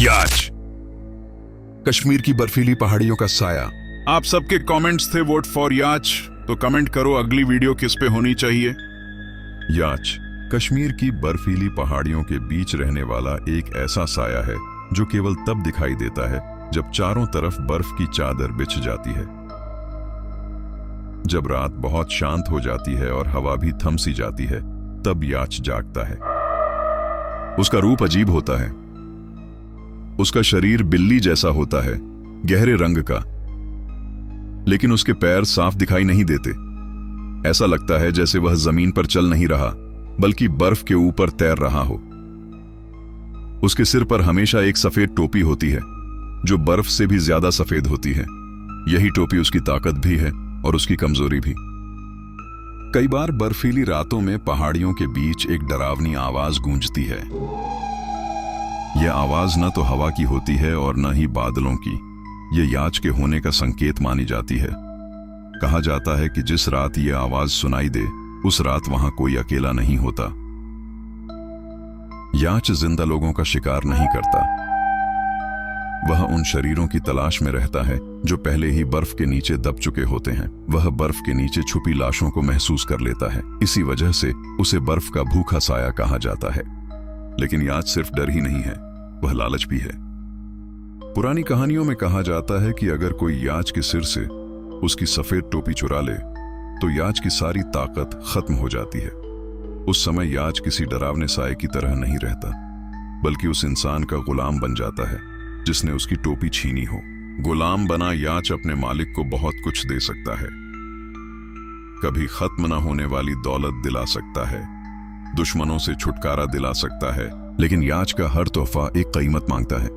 याच, कश्मीर की बर्फीली पहाड़ियों का साया। आप सबके कमेंट्स थे वोट फॉर याच, तो कमेंट करो अगली वीडियो किस पे होनी चाहिए। याच कश्मीर की बर्फीली पहाड़ियों के बीच रहने वाला एक ऐसा साया है जो केवल तब दिखाई देता है जब चारों तरफ बर्फ की चादर बिछ जाती है। जब रात बहुत शांत हो जाती है और हवा भी थम सी जाती है, तब याच जागता है। उसका रूप अजीब होता है। उसका शरीर बिल्ली जैसा होता है, गहरे रंग का, लेकिन उसके पैर साफ दिखाई नहीं देते। ऐसा लगता है जैसे वह जमीन पर चल नहीं रहा, बल्कि बर्फ के ऊपर तैर रहा हो। उसके सिर पर हमेशा एक सफेद टोपी होती है, जो बर्फ से भी ज्यादा सफेद होती है। यही टोपी उसकी ताकत भी है और उसकी कमजोरी भी। कई बार बर्फीली रातों में पहाड़ियों के बीच एक डरावनी आवाज गूंजती है। यह आवाज न तो हवा की होती है और न ही बादलों की। यह याच के होने का संकेत मानी जाती है। कहा जाता है कि जिस रात यह आवाज सुनाई दे, उस रात वहां कोई अकेला नहीं होता। याच जिंदा लोगों का शिकार नहीं करता। वह उन शरीरों की तलाश में रहता है जो पहले ही बर्फ के नीचे दब चुके होते हैं। वह बर्फ के नीचे छुपी लाशों को महसूस कर लेता है। इसी वजह से उसे बर्फ का भूखा साया कहा जाता है। लेकिन याच सिर्फ डर ही नहीं है, वह लालच भी है। पुरानी कहानियों में कहा जाता है कि अगर कोई याच के सिर से उसकी सफेद टोपी चुरा ले, तो याच की सारी ताकत खत्म हो जाती है। उस समय याच किसी डरावने साए की तरह नहीं रहता, बल्कि उस इंसान का गुलाम बन जाता है जिसने उसकी टोपी छीनी हो। गुलाम बना याच अपने मालिक को बहुत कुछ दे सकता है। कभी खत्म न होने वाली दौलत दिला सकता है, दुश्मनों से छुटकारा दिला सकता है। लेकिन याच का हर तोहफा एक कीमत मांगता है।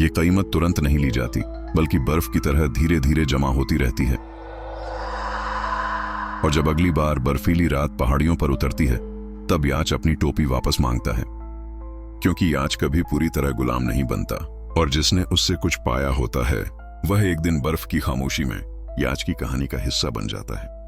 ये कीमत तुरंत नहीं ली जाती, बल्कि बर्फ की तरह धीरे धीरे जमा होती रहती है। और जब अगली बार बर्फीली रात पहाड़ियों पर उतरती है, तब याच अपनी टोपी वापस मांगता है, क्योंकि याच कभी पूरी तरह गुलाम नहीं बनता। और जिसने उससे कुछ पाया होता है, वह एक दिन बर्फ की खामोशी में याच की कहानी का हिस्सा बन जाता है।